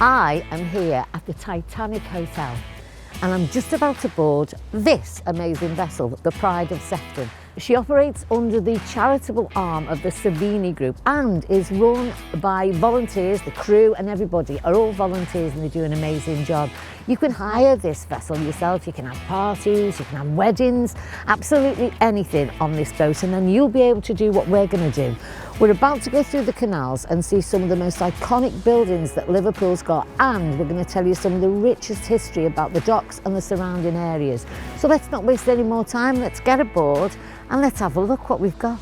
I am here at the Titanic Hotel and I'm just about to board this amazing vessel, the Pride of Sefton. She operates under the charitable arm of the Savini Group and is run by volunteers. The crew and everybody are all volunteers and they do an amazing job. You can hire this vessel yourself, you can have parties, you can have weddings, absolutely anything on this boat, and then you'll be able to do what we're going to do. We're about to go through the canals and see some of the most iconic buildings that Liverpool's got, and we're going to tell you some of the richest history about the docks and the surrounding areas. So let's not waste any more time, let's get aboard and let's have a look what we've got.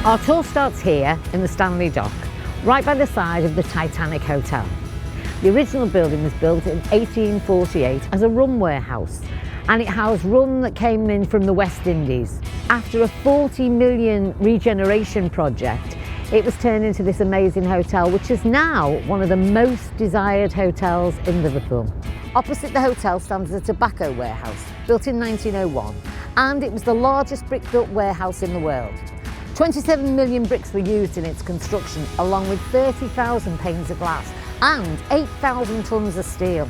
Our tour starts here in the Stanley Dock, right by the side of the Titanic Hotel. The original building was built in 1848 as a rum warehouse, and it housed rum that came in from the West Indies. After a 40 million regeneration project, it was turned into this amazing hotel, which is now one of the most desired hotels in Liverpool. Opposite the hotel stands a tobacco warehouse, built in 1901, and it was the largest brick-built warehouse in the world. 27 million bricks were used in its construction, along with 30,000 panes of glass and 8,000 tonnes of steel.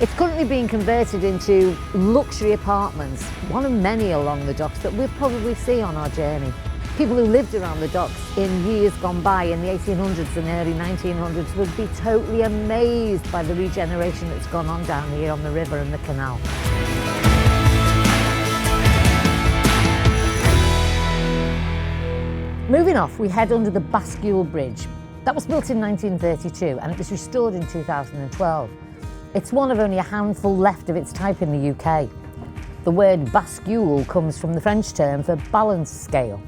It's currently being converted into luxury apartments, one of many along the docks that we'll probably see on our journey. People who lived around the docks in years gone by in the 1800s and early 1900s would be totally amazed by the regeneration that's gone on down here on the river and the canal. Moving off, we head under the Bascule Bridge. That was built in 1932 and it was restored in 2012. It's one of only a handful left of its type in the UK. The word bascule comes from the French term for balance scale.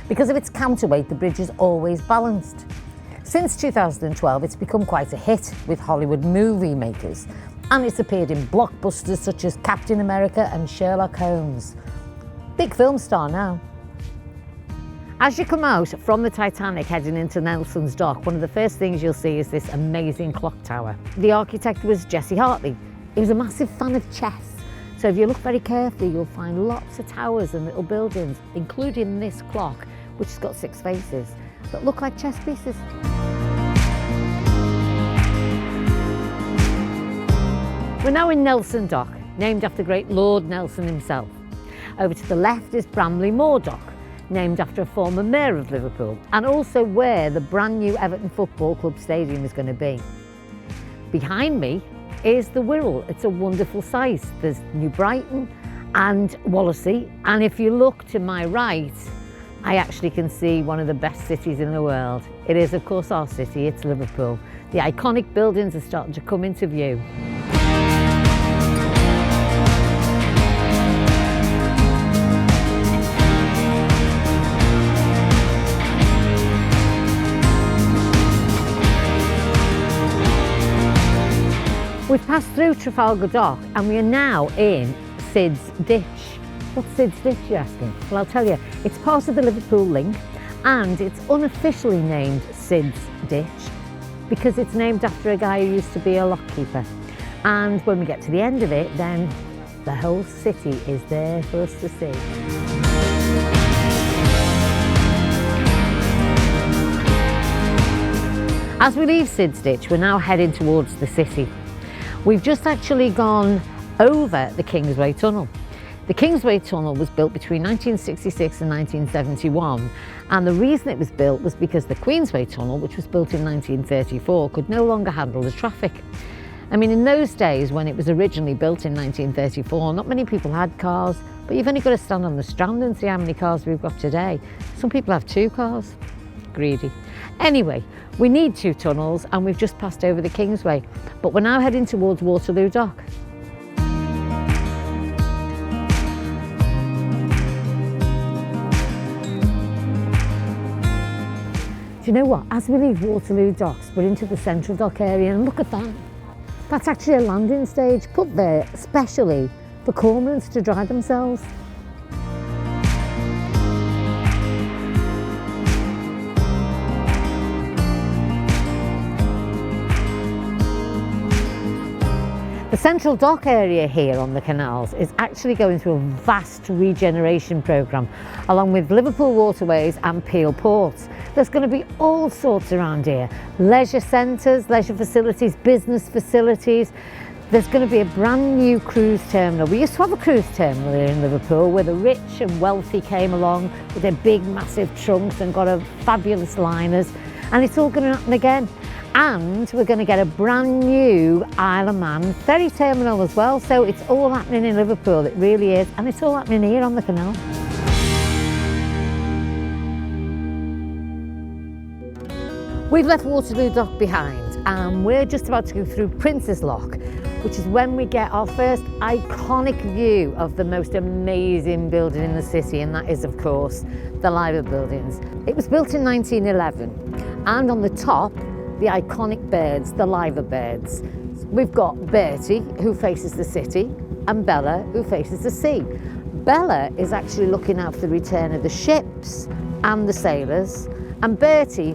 Because of its counterweight, the bridge is always balanced. Since 2012, it's become quite a hit with Hollywood movie makers, and it's appeared in blockbusters such as Captain America and Sherlock Holmes. Big film star now. As you come out from the Titanic heading into Nelson's Dock, one of the first things you'll see is this amazing clock tower. The architect was Jesse Hartley. He was a massive fan of chess. So if you look very carefully, you'll find lots of towers and little buildings, including this clock, which has got 6 faces, that look like chess pieces. We're now in Nelson Dock, named after great Lord Nelson himself. Over to the left is Bramley Moor Dock, named after a former mayor of Liverpool, and also where the brand new Everton Football Club stadium is going to be. Behind me is the Wirral. It's a wonderful site. There's New Brighton and Wallasey, and if you look to my right, I actually can see one of the best cities in the world. It is, of course, our city, it's Liverpool. The iconic buildings are starting to come into view. We've passed through Trafalgar Dock and we are now in Sid's Ditch. What's Sid's Ditch, you're asking? Well, I'll tell you, it's part of the Liverpool link and it's unofficially named Sid's Ditch because it's named after a guy who used to be a lockkeeper. And when we get to the end of it, then the whole city is there for us to see. As we leave Sid's Ditch, we're now heading towards the city. We've just actually gone over the Kingsway Tunnel. The Kingsway Tunnel was built between 1966 and 1971, and the reason it was built was because the Queensway Tunnel, which was built in 1934, could no longer handle the traffic. I mean, in those days when it was originally built in 1934, not many people had cars, but you've only got to stand on the Strand and see how many cars we've got today. Some people have 2 cars. Greedy. Anyway, we need 2 tunnels and we've just passed over the Kingsway, but we're now heading towards Waterloo Dock. Do you know what? As we leave Waterloo Docks, we're into the Central Dock area, and look at that. That's actually a landing stage put there specially for cormorants to dry themselves. The central dock area here on the canals is actually going through a vast regeneration programme along with Liverpool Waterways and Peel Port. There's going to be all sorts around here. Leisure centres, leisure facilities, business facilities. There's going to be a brand new cruise terminal. We used to have a cruise terminal here in Liverpool where the rich and wealthy came along with their big massive trunks and got a fabulous liners, and it's all going to happen again. And we're going to get a brand new Isle of Man ferry terminal as well. So it's all happening in Liverpool, it really is, and it's all happening here on the canal. We've left Waterloo Dock behind and we're just about to go through Prince's Lock, which is when we get our first iconic view of the most amazing building in the city, and that is of course the Liver Buildings. It was built in 1911, and on the top the iconic birds, the Liver birds. We've got Bertie, who faces the city, and Bella, who faces the sea. Bella is actually looking out for the return of the ships and the sailors, and Bertie,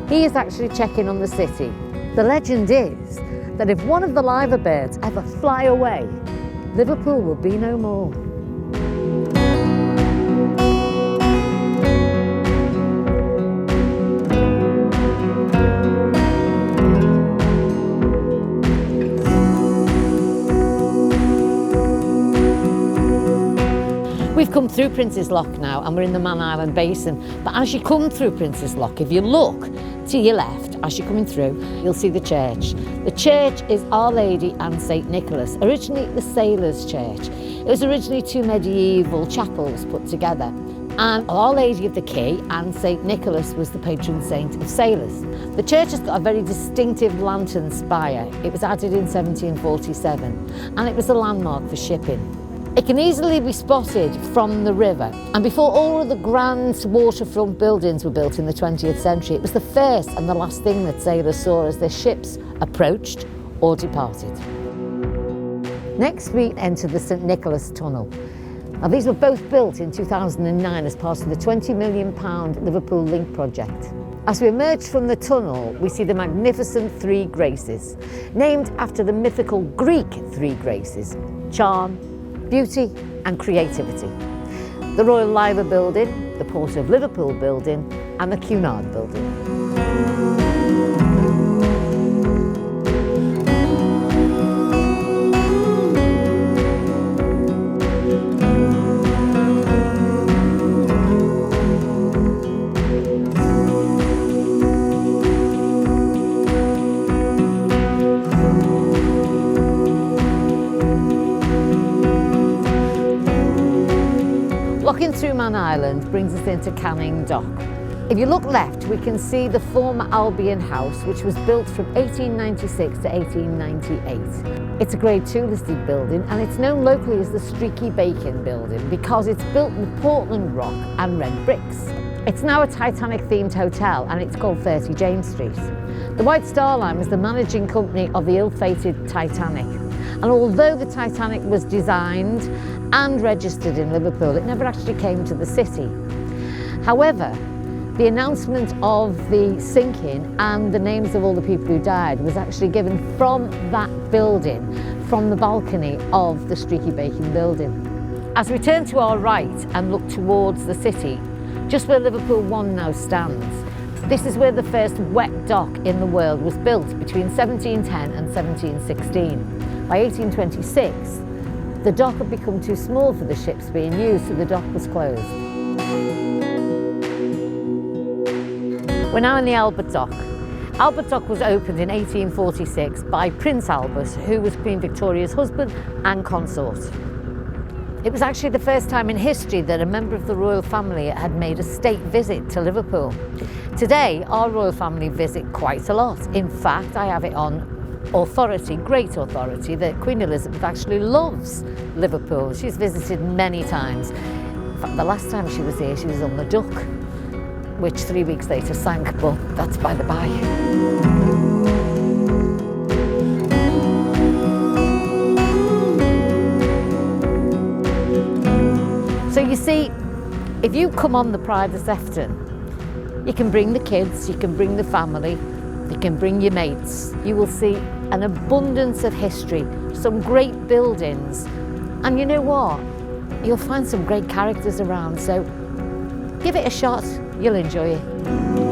he is actually checking on the city. The legend is that if one of the Liver birds ever fly away, Liverpool will be no more. We've come through Prince's Lock now and we're in the Man Island Basin. But as you come through Prince's Lock, if you look to your left, as you're coming through, you'll see the church. The church is Our Lady and St Nicholas, originally the Sailors' Church. It was originally two medieval chapels put together. And Our Lady of the Quay and St Nicholas was the patron saint of sailors. The church has got a very distinctive lantern spire. It was added in 1747 and it was a landmark for shipping. It can easily be spotted from the river, and before all of the grand waterfront buildings were built in the 20th century, it was the first and the last thing that sailors saw as their ships approached or departed. Next we enter the St Nicholas Tunnel. Now these were both built in 2009 as part of the £20 million Liverpool Link project. As we emerge from the tunnel, we see the magnificent Three Graces, named after the mythical Greek Three Graces: charm, beauty and creativity. The Royal Liver Building, the Port of Liverpool Building and the Cunard Building. Walking through Man Island brings us into Canning Dock. If you look left, we can see the former Albion House, which was built from 1896 to 1898. It's a Grade 2 listed building and it's known locally as the Streaky Bacon Building because it's built with Portland rock and red bricks. It's now a Titanic-themed hotel and it's called 30 James Street. The White Star Line was the managing company of the ill-fated Titanic. And although the Titanic was designed and registered in Liverpool, it never actually came to the city. However, the announcement of the sinking and the names of all the people who died was actually given from that building, from the balcony of the Streaky Bacon Building. As we turn to our right and look towards the city, just where Liverpool One now stands, this is where the first wet dock in the world was built between 1710 and 1716. By 1826, the dock had become too small for the ships being used, so the dock was closed. We're now in the Albert Dock. Albert Dock was opened in 1846 by Prince Albert, who was Queen Victoria's husband and consort. It was actually the first time in history that a member of the royal family had made a state visit to Liverpool. Today, our royal family visit quite a lot. In fact, I have it on authority, great authority, that Queen Elizabeth actually loves Liverpool. She's visited many times. In fact, the last time she was here, she was on the Duck, which 3 weeks later sank, but that's by the by. So you see, if you come on the Pride of Sefton, you can bring the kids, you can bring the family, you can bring your mates. You will see an abundance of history some great buildings, and you know what? You'll find some great characters around, so give it a shot, you'll enjoy it.